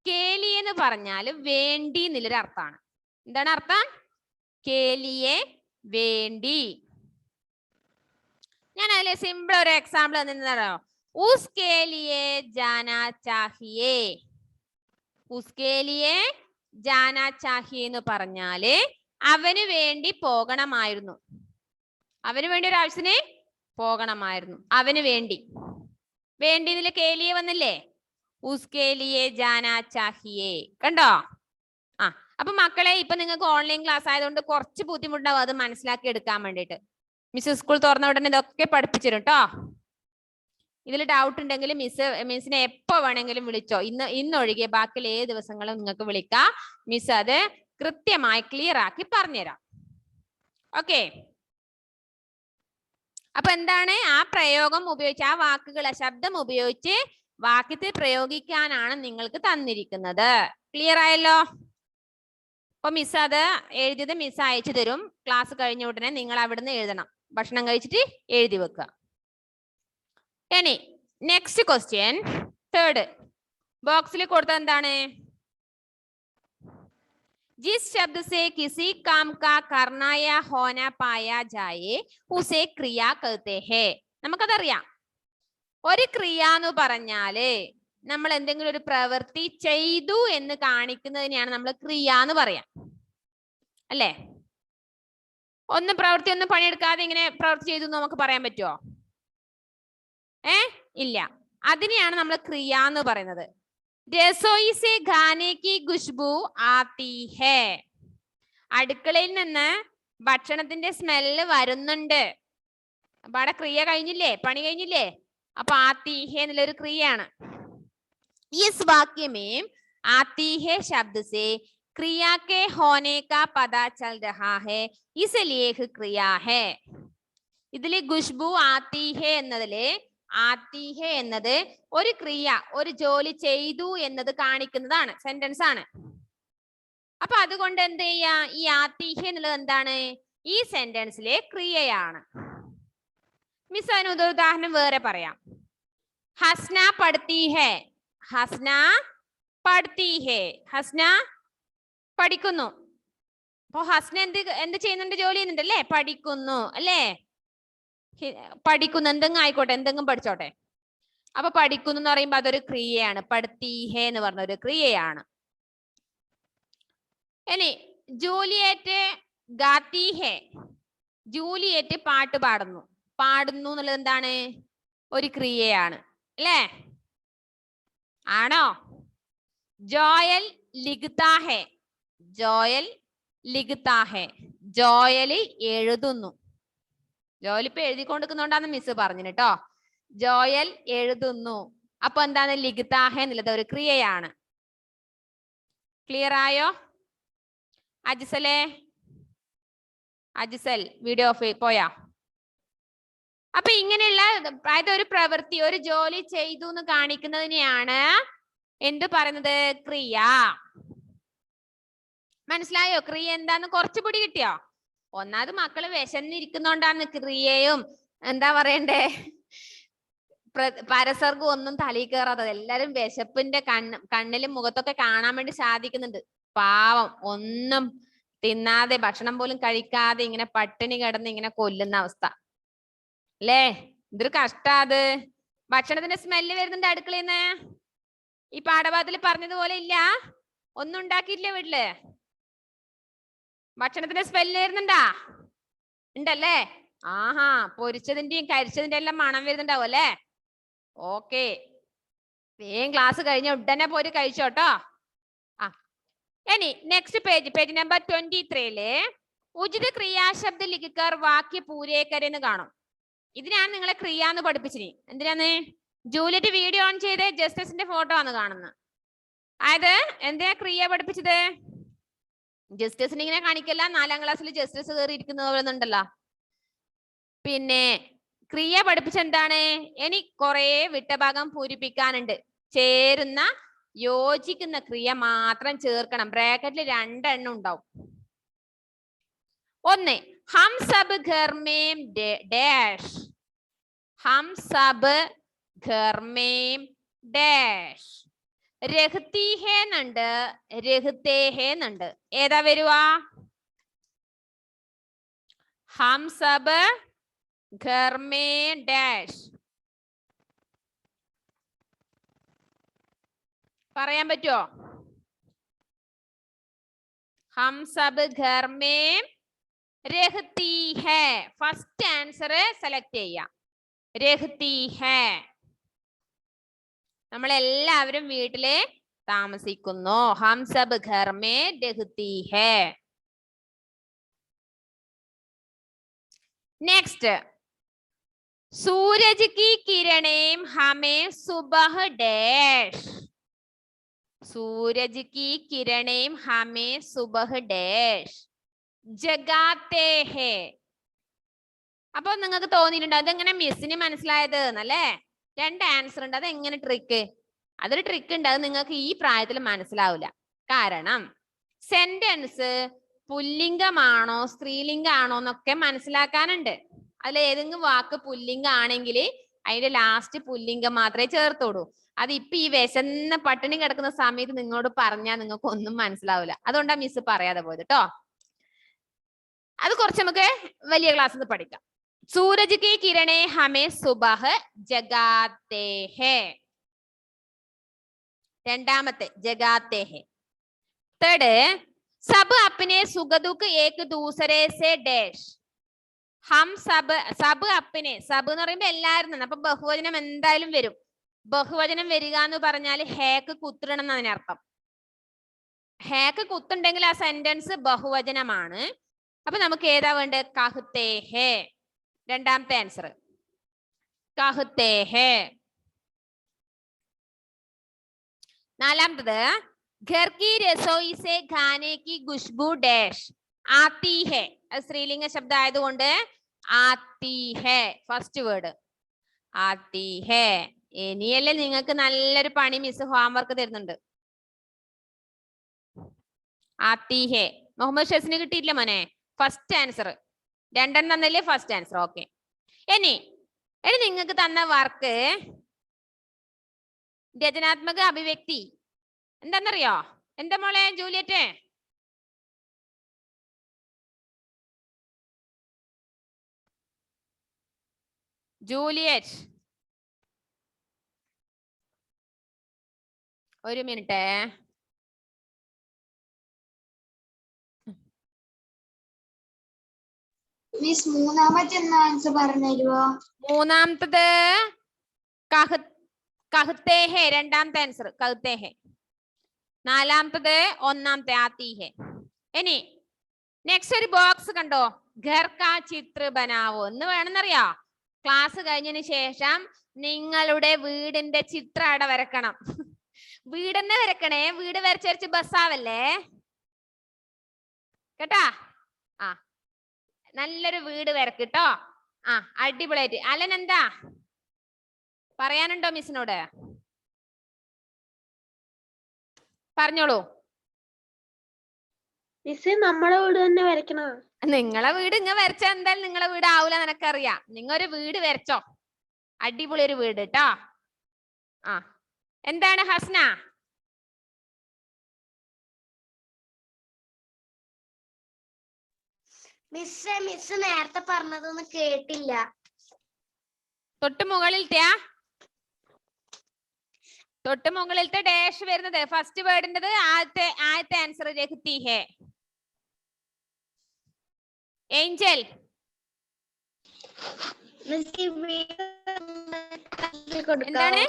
കേലിയെ എന്ന് പറഞ്ഞാല് വേണ്ടി എന്നുള്ളൊരു അർത്ഥമാണ്. എന്താണ് അർത്ഥം? കേലിയെ വേണ്ടി. ഞാൻ അതിലെ സിമ്പിൾ ഒരു എക്സാമ്പിൾ തന്നിരുന്നോ. ഉസ് കേലിയെ ജാനാ ചാഹിയേ. ഉസ് കേലിയെ ജാനാ ചാഹിയേ എന്ന് പറഞ്ഞാല് അവന് വേണ്ടി പോകണമായിരുന്നു. അവന് വേണ്ടി ഒരു ആവശ്യത്തിന് പോകണമായിരുന്നു. അവന് വേണ്ടി. വേണ്ടി ഇതില് കേലിയെ വന്നില്ലേ? ഉസ് കേലിയെ ജാനാ ചാഹിയേ. കണ്ടോ? അപ്പൊ മക്കളെ, ഇപ്പൊ നിങ്ങൾക്ക് ഓൺലൈൻ ക്ലാസ് ആയതുകൊണ്ട് കുറച്ച് ബുദ്ധിമുട്ടാവും അത് മനസ്സിലാക്കി എടുക്കാൻ വേണ്ടിയിട്ട്. മിസ് സ്കൂൾ തുറന്ന ഉടനെ ഇതൊക്കെ പഠിപ്പിച്ചിരും കേട്ടോ. ഇതിൽ ഡൗട്ട് ഉണ്ടെങ്കിൽ മിസ്സിനെ എപ്പോ വേണമെങ്കിലും വിളിച്ചോ. ഇന്നൊഴികെ ബാക്കിയുള്ള ഏത് ദിവസങ്ങളും നിങ്ങൾക്ക് വിളിക്കാം. മിസ് അത് കൃത്യമായി ക്ലിയർ ആക്കി പറഞ്ഞുതരാം. ഓക്കെ. അപ്പൊ എന്താണ് ആ പ്രയോഗം ഉപയോഗിച്ച്, ആ വാക്കുകളെ ശബ്ദം ഉപയോഗിച്ച് വാക്യത്തിൽ പ്രയോഗിക്കാനാണ് നിങ്ങൾക്ക് തന്നിരിക്കുന്നത്. ക്ലിയർ ആയല്ലോ? അപ്പൊ മിസ് അത് എഴുതിയത് മിസ് അയച്ചു തരും. ക്ലാസ് കഴിഞ്ഞ ഉടനെ നിങ്ങൾ അവിടുന്ന് എഴുതണം. ഭക്ഷണം കഴിച്ചിട്ട് എഴുതി വെക്കുക. ഇനി നെക്സ്റ്റ് ക്വസ്റ്റ്യൻ, തേർഡ് ബോക്സിൽ കൊടുത്തത് എന്താണ്? ജിസ് ശബ്ദ സേ കിസി കാം കാ കർനാ യാ ഹോന പായാ ജായേ ഉസേ ക്രിയ കഹത്തെ ഹേ. നമുക്കതറിയാം. ഒരു ക്രിയ എന്ന് പറഞ്ഞാല് നമ്മൾ എന്തെങ്കിലും ഒരു പ്രവൃത്തി ചെയ്തു എന്ന് കാണിക്കുന്നതിനെയാണ് നമ്മൾ ക്രിയ എന്ന് പറയാം. അല്ലേ? പ്രവൃത്തി ഒന്നും പണിയെടുക്കാതെ ഇങ്ങനെ പ്രവൃത്തി ചെയ്തു നമുക്ക് പറയാൻ പറ്റുമോ? ഇല്ല. അതിനെയാണ് നമ്മൾ ക്രിയ എന്ന് പറയുന്നത്. രസോയി സേ ഖാനെ കി ഖുശ്ബു ആതി ഹേ. അടുക്കളയിൽ നിന്ന് ഭക്ഷണത്തിന്റെ സ്മെല്ല് വരുന്നുണ്ട്. അപ്പൊ അവിടെ ക്രിയ കഴിഞ്ഞില്ലേ? പണി കഴിഞ്ഞില്ലേ? അപ്പൊ ആതി ഹേ എന്നുള്ളൊരു ക്രിയയാണ്. इस वाक्य में आती है शब्द से क्रिया के होने का पता चल रहा है, इसलिए क्रिया है. ഇതിലെ ഖുശ്ബു ആത്തി ഹേ എന്നതില് ആത്തി ഹേ എന്നത് ഒരു ക്രിയ, ഒരു ജോലി ചെയ്തു എന്നത് കാണിക്കുന്നതാണ്, സെന്റൻസ് ആണ്. അപ്പൊ അതുകൊണ്ട് എന്ത് ചെയ്യാ? ഈ ആത്തി ഹേ എന്നുള്ളത് എന്താണ്? ഈ സെന്റൻസിലെ ക്രിയയാണ്. മിസ് അതിന് ഉദാഹരണം വേറെ പറയാം. ഹസ്ന പഠിത്തി ഹേ. ഹസ്ന പഠിത്തി ഹേ. ഹസ്ന പഠിക്കുന്നു. അപ്പൊ ഹസ്ന എന്ത് ചെയ്യുന്നുണ്ട്? ജോലി ചെയ്യുന്നുണ്ട് അല്ലേ? പഠിക്കുന്നു അല്ലേ? പഠിക്കുന്നു, എന്തെങ്കിലും ആയിക്കോട്ടെ, എന്തെങ്കിലും പഠിച്ചോട്ടെ. അപ്പൊ പഠിക്കുന്നു എന്ന് പറയുമ്പോ അതൊരു ക്രിയയാണ്. പഠിത്തി ഹേ എന്ന് പറഞ്ഞ ഒരു ക്രിയയാണ്. ഇനി ജൂലിയറ്റ് ഗാത്തി ഹേ. ജൂലിയറ്റ് പാട്ട് പാടുന്നു. പാടുന്നു എന്നുള്ളത് എന്താണ്? ഒരു ക്രിയയാണ് അല്ലേ? ആണോ? ജോയൽ ലിഖ്താ ഹേ. ജോയൽ ലിഖ്താ ഹേ. ജോയൽ എഴുതുന്നു. ജോയൽ ഇപ്പൊ എഴുതിക്കൊണ്ടിരിക്കുന്നോണ്ടാന്ന് മിസ് പറഞ്ഞു കേട്ടോ. ജോയൽ എഴുതുന്നു. അപ്പൊ എന്താണ്? ലിഖ്താ ഹേ എന്നുള്ളത് ഒരു ക്രിയയാണ്. ക്ലിയർ ആയോ? അജിസലേ, അജിസൽ വീഡിയോ ഓഫ് പോയാ? അപ്പൊ ഇങ്ങനെയുള്ള അതായത് ഒരു പ്രവൃത്തി, ഒരു ജോലി ചെയ്തു എന്ന് കാണിക്കുന്നതിനെയാണ് എന്ത് പറയുന്നത്? ക്രിയ. മനസ്സിലായോ? ക്രിയ എന്താന്ന് കുറച്ച് പിടി കിട്ടിയോ? ഒന്നാമത് മക്കള് വിശന്നിരിക്കുന്നോണ്ടാണ് ക്രിയയും എന്താ പറയണ്ടേ പരസർഗം ഒന്നും തലയിൽ കയറാത്തത്. എല്ലാരും വിശപ്പിന്റെ കണ്ണിലും മുഖത്തൊക്കെ കാണാൻ വേണ്ടി സാധിക്കുന്നുണ്ട്. പാവം ഒന്നും തിന്നാതെ ഭക്ഷണം പോലും കഴിക്കാതെ ഇങ്ങനെ പട്ടിണി കിടന്ന് ഇങ്ങനെ കൊല്ലുന്ന അവസ്ഥ അല്ലേ? ഇതൊരു കഷ്ടാത്. ഭക്ഷണത്തിന്റെ സ്മെല്ല് വരുന്നുണ്ട് അടുക്കളയിന്ന്. ഈ പാഠഭാഗത്തിൽ പറഞ്ഞതുപോലെ ഇല്ല, ഒന്നും ഉണ്ടാക്കിയിട്ടില്ല വീട്ടില്. ഭക്ഷണത്തിന്റെ സ്മെല്ല് വരുന്നുണ്ടാ? ഉണ്ടല്ലേ? ആഹാ, പൊരിച്ചതിന്റെയും കരിച്ചതിന്റെ എല്ലാം മണം വരുന്നുണ്ടാവും അല്ലേ? ഓക്കെ, വേഗം ക്ലാസ് കഴിഞ്ഞ ഉടനെ പോയി കഴിച്ചോട്ടോ. ഇനി നെക്സ്റ്റ് പേജ് നമ്പർ 23 ഉചിത ക്രിയാശബ്ദ ലിഖിക്കർ വാക്യ പൂരേ കരെന്ന് കാണും. ഇതിനാണ് നിങ്ങളെ ക്രിയ എന്ന് പഠിപ്പിച്ചിനി. എന്തിനാന്ന്? ജൂലിയറ്റ് വീഡിയോ ഓൺ ചെയ്ത് ജസ്റ്റിസിന്റെ ഫോട്ടോ ആണ് കാണുന്നത്. അതായത് എന്തിനാ ക്രിയ പഠിപ്പിച്ചത്? ജസ്റ്റിസിന് ഇങ്ങനെ കാണിക്കല്ല, 4ാം ക്ലാസ്സിൽ ജസ്റ്റിസ് കയറി ഇരിക്കുന്നത് പോലെ ഉണ്ടല്ലോ. പിന്നെ ക്രിയ പഠിപ്പിച്ച എന്താണ്? ഇനി കുറെ വിട്ടഭാഗം പൂരിപ്പിക്കാനുണ്ട്. ചേരുന്ന യോജിക്കുന്ന ക്രിയ മാത്രം ചേർക്കണം. ബ്രാക്കറ്റിൽ 2 എണ്ണം ഉണ്ടാവും. 1 ഹം സബ് ഘർ മേം ഡാഷ്. ഹം സബ് ഘർ മേം ഡാഷ്. രഹ്തി ഹേ എന്നുണ്ട്, രഹ്തേ ഹേ എന്നുണ്ട്. ഏതാ വരുവാ? ഹം സബ് ഘർ മേം ഡാഷ്. പറയാൻ പറ്റുമോ? ഹം സബ് ഘർ മേം രഹ്തി ഹേ. ഫസ്റ്റ് ആൻസർ സെലക്ട് ചെയ്യാം. രഹ്തി ഹേ. നമ്മളെല്ലാവരും വീട്ടില് താമസിക്കുന്നു. ഹം സബ് ഘർ മേം രഹ്തി ഹേ. നെക്സ്റ്റ്, सूरज की किरणें हमें सुबह डैश. सूरज की किरणें हमें सुबह डैश जगाते हैं. അപ്പൊ നിങ്ങൾക്ക് തോന്നിയിട്ടുണ്ടോ അതെങ്ങനെ മിസ്സിന് മനസ്സിലായത് എന്നല്ലേ? 2 ആൻസർ ഉണ്ട്. അത് എങ്ങനെ ട്രിക്ക്? അതൊരു ട്രിക്ക് ഉണ്ട്. അത് നിങ്ങൾക്ക് ഈ പ്രായത്തിൽ മനസ്സിലാവില്ല. കാരണം സെന്റൻസ് പുല്ലിംഗമാണോ സ്ത്രീലിംഗമാണോ എന്നൊക്കെ മനസ്സിലാക്കാനുണ്ട്. അതിൽ ഏതെങ്കിലും വാക്ക് പുല്ലിംഗ ആണെങ്കിൽ അതിന്റെ ലാസ്റ്റ് പുല്ലിംഗം മാത്രമേ ചേർത്തോളൂ. അത് ഇപ്പൊ ഈ വിശന്ന പട്ടിണി കിടക്കുന്ന സമയത്ത് നിങ്ങളോട് പറഞ്ഞാൽ നിങ്ങൾക്ക് ഒന്നും മനസ്സിലാവില്ല. അതുകൊണ്ടാണ് മിസ് പറയാതെ പോയത് കേട്ടോ. അത് കുറച്ച് നമുക്ക് വലിയ ക്ലാസ്സിൽ പഠിക്കാം. സൂരജ് കി കിരണേ ഹമേ സുബഹ് ജഗാത്തെ ഹേ. രണ്ടാമത്തെ ജഗാത്തെ ഹേ. തേർഡ്, സബ് അപ്നെ സുഖദുഃഖ് ഏക് ദൂസരേ സേ ഡാഷ്. ഹം സബ്. സബ് അപ്പിനെ. സബ് എന്ന് പറയുമ്പോ എല്ലാവരും തന്നെ. അപ്പൊ ബഹുവചനം എന്തായാലും വരും. ബഹുവചനം വരിക എന്ന് പറഞ്ഞാൽ ഹേക്ക് കുത്തിടണം എന്ന് അതിനർത്ഥം. ഹേക്ക് കുത്തുണ്ടെങ്കിൽ ആ സെന്റൻസ് ബഹുവചനമാണ്. അപ്പൊ നമുക്ക് ഏതാ വേണ്ടത്? കഹ്തേ ഹേ. രണ്ടാമത്തെ ആൻസർ കഹ്തേ ഹേ. നാലാമത്തത്, ഘർ കി രസോയി സേ ഖാനെ കി ഖുശ്ബു ഡാഷ് ആത്തി ഹേ. അത് സ്ത്രീലിംഗ ശബ്ദം ആയതുകൊണ്ട് ആത്തി ഹേ ഫസ്റ്റ് വേർഡ്. ആത്തി ഹേ. ഇനിയല്ലേ നിങ്ങൾക്ക് നല്ലൊരു പണി മിസ് ഹോംവർക്ക് തരുന്നുണ്ട്. ആത്തി ഹേ. മുഹമ്മദ് ഷെസിന് കിട്ടിയില്ല മോനെ ഫസ്റ്റ് ആൻസർ. 2 എണ്ണം തന്നല്ലേ ഫസ്റ്റ് ആൻസർ. ഓക്കെ. ഇനി നിങ്ങൾക്ക് തന്ന വർക്ക് രചനാത്മക അഭിവ്യക്തി എന്താന്നറിയോ? എന്താ മോളെ ജൂലിയറ്റ്? ജൂലിയറ്റ് ഒരു മിനിറ്റ്. മിസ് മൂന്നാമത്തെ എന്നാ ആൻസർ പറഞ്ഞു തരുമോ? മൂന്നാമത്തത് കഹ്തേ ഹേ. രണ്ടാമത്തെ ആൻസർ കഹ്തേ ഹേ. നാലാമത്തത് ഒന്നാമത്തെ ആത്തി ഹേ. ഇനി നെക്സ്റ്റ് ഒരു ബോക്സ് കണ്ടോ? ഘർ കാ ചിത്ര ബനാവോ എന്ന് വേണമെന്നറിയോ? ക്ലാസ് കഴിഞ്ഞതിന് ശേഷം നിങ്ങളുടെ വീടിന്റെ ചിത്രം അവിടെ വരക്കണം. വീടെന്നെ വരക്കണേ. വീട് വരച്ച് ബസ്സാവല്ലേ കേട്ടാ? ആ നല്ലൊരു വീട് വരക്കിട്ടോ. ആ അടിപൊളിയായിട്ട്. അലൻ എന്താ പറയാനുണ്ടോ മിസ്സിനോട്? പറഞ്ഞോളൂ. മിസ് നമ്മളെ വീട് തന്നെ വരയ്ക്കണോ? നിങ്ങളെ വീട് ഇങ്ങ വരച്ചാൽ എന്തായാലും നിങ്ങളെ വീട് ആവൂല, നിനക്കറിയാം. നിങ്ങൾ ഒരു വീട് വരച്ചോ. അടിപൊളി ഒരു വീട് കേട്ടോ. ആ എന്താണ് ഹസ്ന? മിസ് നേരത്തെ പറഞ്ഞതൊന്നും കേട്ടില്ല. തൊട്ട് മുകളിലത്തെ ഡാഷ് വരുന്നത് ഫസ്റ്റ് വേർഡിൻ്റെത് ആദ്യത്തെ ആൻസർ രഹ്തി ഹേ. ഏഞ്ചൽ എന്താണ്?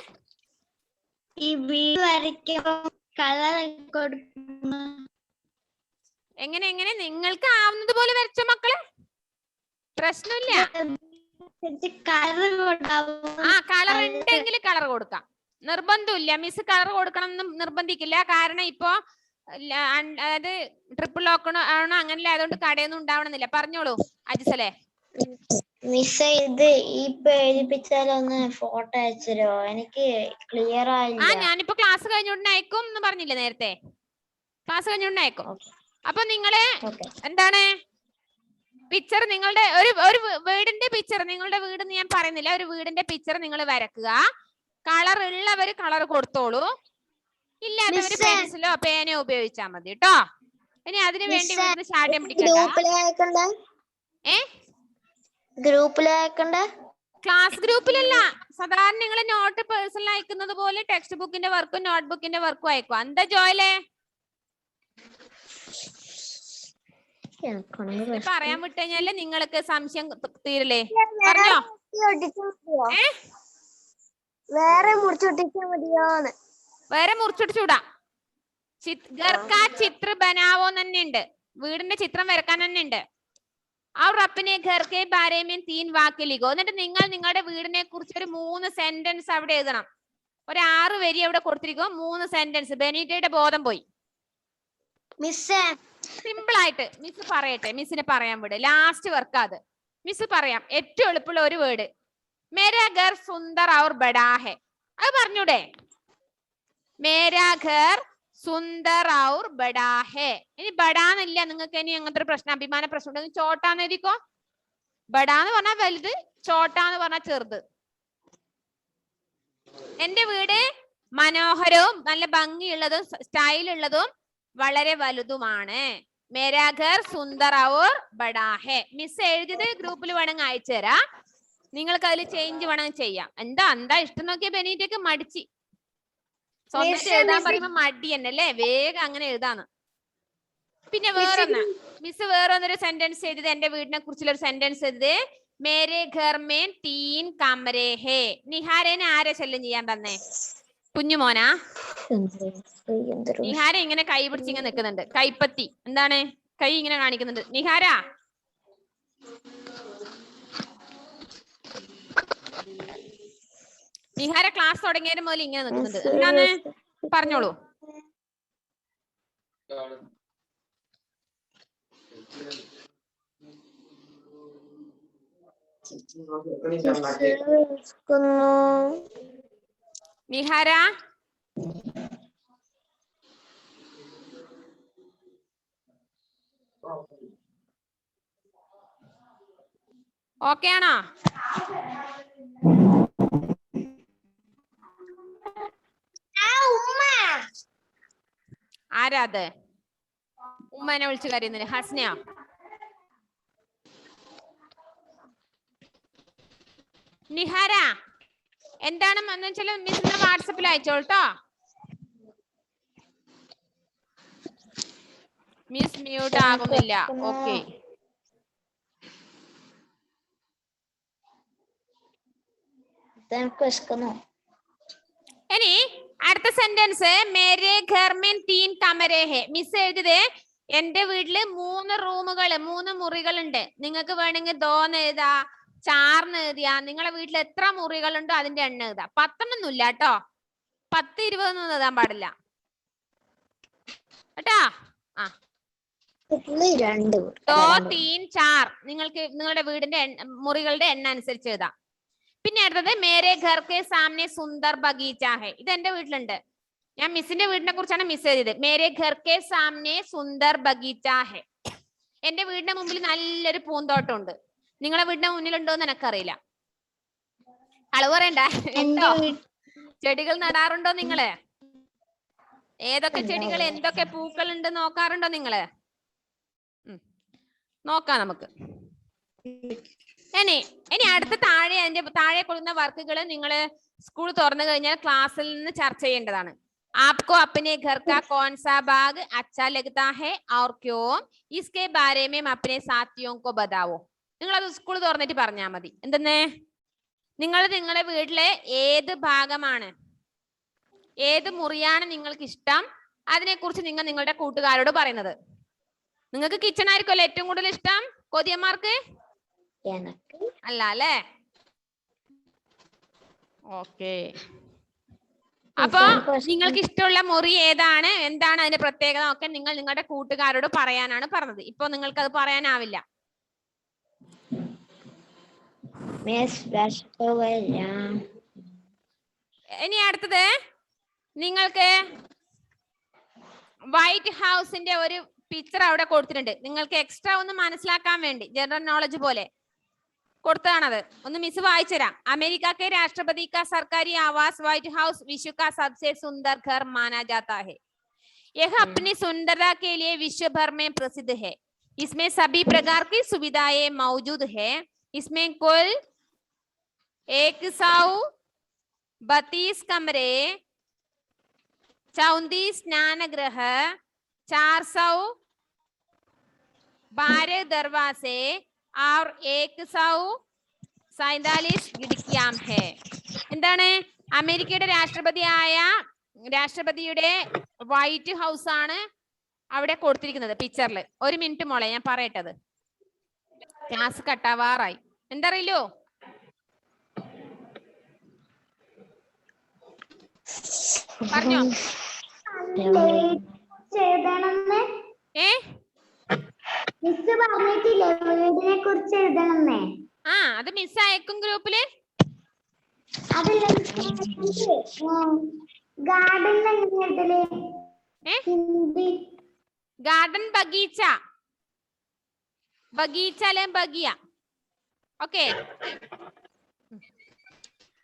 ഈ വീട് വരയ്ക്കുമ്പോൾ കളർ കൊടുക്കുന്നു. എങ്ങനെ നിങ്ങൾക്ക് ആവുന്നത് പോലെ വരച്ചോ മക്കളെ, പ്രശ്നമില്ല. ആ കളർ ഉണ്ടെങ്കിൽ കളർ കൊടുക്കാം, നിർബന്ധമില്ല. മിസ് കളർ കൊടുക്കണം എന്ന് നിർബന്ധിക്കില്ല. കാരണം ഇപ്പൊ അതായത് ട്രിപ്പിൾ ലോക്ക് ആണോ അങ്ങനെയല്ല, അതുകൊണ്ട് കടയൊന്നും ഉണ്ടാവണമെന്നില്ല. പറഞ്ഞോളൂ അജിസലേ. മിസ് ഇത് ഇപ്പൊ എഴുതിപ്പിച്ചാലൊന്ന് ഫോട്ടോ അയച്ചരോ? എനിക്ക് ക്ലിയർ ആയില്ല. ഞാനിപ്പോ ക്ലാസ് കഴിഞ്ഞോണ്ട് അയക്കും എന്ന് പറഞ്ഞില്ലേ നേരത്തെ? ക്ലാസ് കഴിഞ്ഞോണ്ട് അയക്കും. അപ്പൊ നിങ്ങള് എന്താണ് പിക്ചർ, നിങ്ങളുടെ ഒരു വീടിന്റെ പിക്ചർ, നിങ്ങളുടെ വീട് ഞാൻ പറയുന്നില്ല, ഒരു വീടിന്റെ പിക്ചർ നിങ്ങൾ വരക്കുക. കളർ ഉള്ളവര് കളർ കൊടുത്തോളൂ, ഇല്ലാത്തവര് പെൻസിലോ പേനയോ ഉപയോഗിച്ചാൽ മതി കേട്ടോ. ഇനി അതിനു വേണ്ടി ശാഠ്യം പിടിക്കണ്ട. ക്ലാസ് ഗ്രൂപ്പിലല്ല, സാധാരണ നിങ്ങൾ നോട്ട് പേഴ്സണൽ അയക്കുന്നത് പോലെ ടെക്സ്റ്റ് ബുക്കിന്റെ വർക്കും നോട്ട് ബുക്കിന്റെ വർക്കും അയക്കുക. എന്താ ജോയിലേ പറയാൻ വിട്ടു കഴിഞ്ഞാല് നിങ്ങൾക്ക് സംശയം തീരില്ലേ? പറഞ്ഞോ. വേറെ മുറിച്ചൊട്ടിച്ചാ മതിയോന്ന്? വേറെ മുറിച്ചൊട്ടിച്ചൂടാ. ചിത്ര ബനാവോ തന്നെ ഉണ്ട്, വീടിന്റെ ചിത്രം വരക്കാൻ തന്നെ ഉണ്ട്. और अपने घर के बारे में 3 വാക്ക് लिखो. എന്നിട്ട് നിങ്ങൾ നിങ്ങളുടെ വീടിനെ കുറിച്ച് ഒരു 3 സെന്റൻസ് അവിടെ എഴുതണം. ഒരു 6 വരി അവിടെ കൊടുത്തിരിക്കും, 3 സെന്റൻസ്. ബെനീറ്റയുടെ ബോധം പോയി. മിസ്സേ സിമ്പിൾ ആയിട്ട് മിസ് പറയട്ടെ, മിസ്സിനെ പറയാൻ വിട്. ലാസ്റ്റ് വർക്ക് അത് മിസ് പറയാം. ഏറ്റവും എളുപ്പമുള്ള ഒരു വേർഡ്, മേരാ ഘർ സുന്ദർ ഔർ ബഡാ ഹെ. അത് പറഞ്ഞൂടെ? മേരാ ഘർ സുന്ദർ ഔർ ബഡാ ഹെ. ഇനി ബഡാന്നില്ല നിങ്ങൾക്ക്, ഇനി അങ്ങനത്തെ ഒരു പ്രശ്നം, അഭിമാന പ്രശ്നം ഉണ്ടെങ്കിൽ ചോട്ടാന്ന് എഴുതിക്കോ. ബഡാന്ന് പറഞ്ഞാൽ വലുത്, ചോട്ടാന്ന് പറഞ്ഞാൽ ചെറുത്. എന്റെ വീട് മനോഹരവും നല്ല ഭംഗിയുള്ളതും സ്റ്റൈലുള്ളതും വളരെ വലുതുമാണ്. മേരാ ഘർ സുന്ദർ ഔർ ബഡാ ഹെ. മിസ് എഴുതിയത് ഗ്രൂപ്പിൽ വേണമെങ്കിൽ അയച്ചു തരാം, നിങ്ങൾക്ക് അതിൽ ചേഞ്ച് വേണമെങ്കിൽ ചെയ്യാം. എന്താ ഇഷ്ടം നോക്കിയ ബെനീറ്റയ്ക്ക് മടിച്ച് സ്വന്തം എഴുതാൻ പറയുമ്പോ മടി തന്നെ അല്ലേ, വേഗം അങ്ങനെ എഴുതാന്ന്. പിന്നെ വേറൊന്ന് മിസ് വേറൊന്നൊരു സെന്റൻസ് എഴുതിയത്, എന്റെ വീടിനെ കുറിച്ചുള്ള ഒരു സെന്റൻസ് എഴുതിയത്, മേരെ ഘർ മേ 3 കമരേ ഹേ. നിഹാരേനെ ആരെ ശല്യം ചെയ്യാൻ തന്നെ? കുഞ്ഞുമോനാ? നിഹാര ഇങ്ങനെ കൈ പിടിച്ച് ഇങ്ങനെ നിൽക്കുന്നുണ്ട്, കൈപ്പത്തി എന്താണ് കൈ ഇങ്ങനെ കാണിക്കുന്നുണ്ട്. നിഹാര നിഹാര ക്ലാസ് തുടങ്ങിയതിന് മുതൽ ഇങ്ങനെ നിൽക്കുന്നുണ്ട്, എന്താണ്? പറഞ്ഞോളൂ. നിഹാര ഓക്കെ ആണോ? ആരാത് ഉമ്മനെ വിളിച്ചു കരയുന്നത്? ഹസ്നയോ? നിഹാര എന്താണ് വെച്ചാൽ മിസ്സിന്റെ വാട്സപ്പിൽ അയച്ചോട്ടോ. മിസ് മ്യൂട്ട് ആകുന്നില്ല. ഓക്കെ, ഇനി അടുത്ത സെന്റൻസ്, മേരെ ഘർ മേ 3 കമരേ ഹെ. മിസ് എഴുതിയത് എന്റെ വീട്ടില് 3 റൂമുകൾ 3 മുറികൾ ഉണ്ട്. നിങ്ങൾക്ക് വേണമെങ്കിൽ 2 എഴുതാ, 4 എഴുതിയാ. നിങ്ങളെ വീട്ടിൽ എത്ര മുറികൾ ഉണ്ടോ അതിന്റെ എണ്ണം എഴുതാ. 10 ഒന്നുമില്ല കേട്ടോ, 10, 20 ഒന്നും എഴുതാൻ പാടില്ല കേട്ടാ. 2, 3, 4 നിങ്ങൾക്ക് നിങ്ങളുടെ വീടിന്റെ മുറികളുടെ എണ്ണം അനുസരിച്ച് എഴുതാം. പിന്നെ അടുത്തത്, മേരെ ഘർ കെ സാമനെ സുന്ദർ ബഗീച്ച ഹെ. ഇത് എന്റെ വീട്ടിലുണ്ട്. ഞാൻ മിസ്സിന്റെ വീടിനെ കുറിച്ചാണ് മിസ് എഴുതിയത്. മേരെ ഘർ കെ സാമനെ സുന്ദർ ബഗീച്ച ഹെ. എന്റെ വീടിന്റെ മുമ്പിൽ നല്ലൊരു പൂന്തോട്ടം ഉണ്ട്. നിങ്ങളെ വീടിന്റെ മുന്നിലുണ്ടോ എന്ന് എനിക്കറിയില്ല. അളവ് പറയണ്ട. ചെടികൾ നടാറുണ്ടോ നിങ്ങള്? ഏതൊക്കെ ചെടികൾ എന്തൊക്കെ പൂക്കൾ ഉണ്ട് നോക്കാറുണ്ടോ നിങ്ങള്? നോക്കാം നമുക്ക്. ഇനി അടുത്ത അതിന്റെ താഴെ കൊടുക്കുന്ന വർക്കുകൾ നിങ്ങൾ സ്കൂൾ തുറന്നു കഴിഞ്ഞാൽ ക്ലാസ്സിൽ നിന്ന് ചർച്ച ചെയ്യേണ്ടതാണ്. आपको अपने घर का कौन सा बाग अच्छा लगता है और क्यों? इसके बारे में अपने साथियों को बताओ. നിങ്ങൾ അത് സ്കൂൾ തുറന്നിട്ട് പറഞ്ഞാൽ മതി. എന്തെന്ന്? നിങ്ങളുടെ വീട്ടിലെ ഏത് ഭാഗമാണ്, ഏത് മുറിയാണ് നിങ്ങൾക്ക് ഇഷ്ടം, അതിനെ കുറിച്ച് നിങ്ങൾ നിങ്ങളുടെ കൂട്ടുകാരോട് പറയുന്നത്. നിങ്ങൾക്ക് കിച്ചൺ ആയിരിക്കുമല്ലോ ഏറ്റവും കൂടുതൽ ഇഷ്ടം കൊതിയന്മാർക്ക്? അല്ല അല്ലേ? ഓക്കെ. അപ്പൊ നിങ്ങൾക്ക് ഇഷ്ടമുള്ള മുറി ഏതാണ്, എന്താണ് അതിന്റെ പ്രത്യേകത ഒക്കെ നിങ്ങൾ നിങ്ങളുടെ കൂട്ടുകാരോട് പറയാനാണ് പറഞ്ഞത്. ഇപ്പൊ നിങ്ങൾക്ക് അത് പറയാനാവില്ല. ഇനി അടുത്തത് നിങ്ങൾക്ക് വൈറ്റ് ഹൗസിന്റെ ഒരു പിക്ചർ അവിടെ കൊടുത്തിട്ടുണ്ട്. നിങ്ങൾക്ക് എക്സ്ട്രാ ഒന്ന് മനസ്സിലാക്കാൻ വേണ്ടി ജനറൽ നോളജ് പോലെ കൊടുത്തതാണത്. ഒന്ന് മിസ് വായിച്ചുതരാം. अमेरिका के राष्ट्रपति का सरकारी आवास व्हाइट हाउस विश्व का सबसे सुंदर घर माना जाता है। यह अपनी सुंदरता के लिए विश्व भर में प्रसिद्ध है। इसमें सभी प्रकार की सुविधाएं मौजूद है। इसमें कुल 132 कमरे, 34 स्नानगृह, 412 दरवाजे और 147 खिड़कियां है. എന്താണ് അമേരിക്കയുടെ രാഷ്ട്രപതിയുടെ വൈറ്റ് ഹൗസ് ആണ് അവിടെ കൊടുത്തിരിക്കുന്നത് പിക്ചറിൽ. ഒരു മിനിറ്റ് മോളെ ഞാൻ പറയട്ടത്, ക്ലാസ് കട്ടാവാറായി. എന്തറിയില്ലോ? പറഞ്ഞോ. അത് മിസ് അയക്കും ഗ്രൂപ്പില്. ഗാർഡൻ ബഗീച്ച, ബഗീച്ച അല്ലെ ബഗിയ. ഓക്കെ.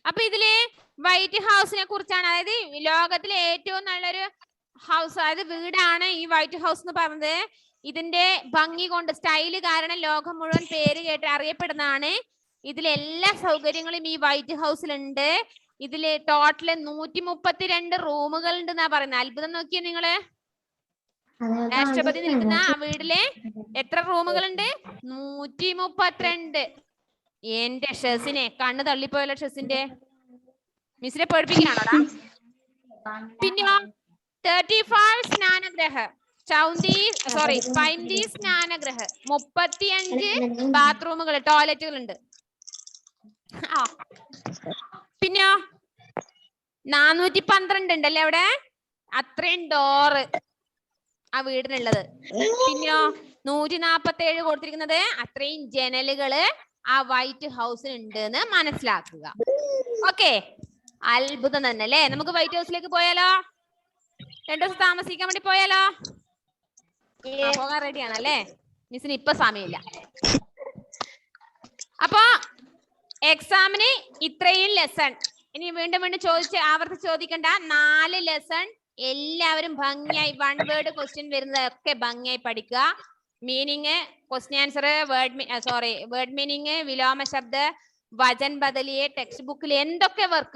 അപ്പൊ ഇതില് വൈറ്റ് ഹൗസിനെ കുറിച്ചാണ്, അതായത് ലോകത്തിലെ ഏറ്റവും നല്ലൊരു ഹൗസ്, അതായത് വീടാണ് ഈ വൈറ്റ് ഹൗസ് എന്ന് പറഞ്ഞത്. ഇതിന്റെ ഭംഗി കൊണ്ട്, സ്റ്റൈല് കാരണം ലോകം മുഴുവൻ പേര് കേട്ട് അറിയപ്പെടുന്നതാണ്. ഇതിലെ എല്ലാ സൗകര്യങ്ങളും ഈ വൈറ്റ് ഹൗസിലുണ്ട്. ഇതില് ടോട്ടല് 132 റൂമുകൾ ഉണ്ട് എന്നാ പറയുന്നത്. അത്ഭുതം നോക്കിയേ നിങ്ങള്. രാഷ്ട്രപതി നിൽക്കുന്ന ആ വീട്ടില് എത്ര റൂമുകളുണ്ട്? 132. എന്റെ ഷെസിനെ കണ്ണ് തള്ളിപ്പോയല്ലോ ഷെസിന്റെ. മിസ്സിനെ പഠിപ്പിക്കാനാണോടാ? പിന്നെയോ 35 സ്നാനഗ്രഹ, 35 സ്നാനഗ്രഹ, 35 ബാത്റൂമുകൾ, ടോയ്ലറ്റുകൾ ഉണ്ട്. പിന്നെയോ 412 ഉണ്ടല്ലേ അവിടെ, അത്രയും ഡോറ് ആ വീടിനുള്ളത്. പിന്നെയോ 147 കൊടുത്തിരിക്കുന്നത്, അത്രയും ജനലുകള് ആ വൈറ്റ് ഹൗസിനുണ്ട് എന്ന് മനസ്സിലാക്കുക. ഓക്കെ, അത്ഭുതം തന്നെ അല്ലേ. നമുക്ക് വൈറ്റ് ഹൗസിലേക്ക് പോയാലോ? 2 ദിവസം താമസിക്കാൻ വേണ്ടി പോയാലോ? പോകാൻ റെഡിയാണല്ലേ? മിസ്സിന് ഇപ്പൊ സമയമില്ല. അപ്പൊ എക്സാമിന് ഇത്രയും ലെസൺ, ഇനി വീണ്ടും ആവർത്തിച്ച് ചോദിക്കണ്ട. 4 ലെസൺ എല്ലാവരും ഭംഗിയായി, 1 വേർഡ് ക്വസ്റ്റ്യൻ വരുന്നതൊക്കെ ഭംഗിയായി പഠിക്കുക. Meaning, question answer, word meaning, വിലോമ ശബ്ദ, വചൻ ബദലിയെ, ടെക്സ്റ്റ് ബുക്കിൽ എന്തൊക്കെ വർക്ക്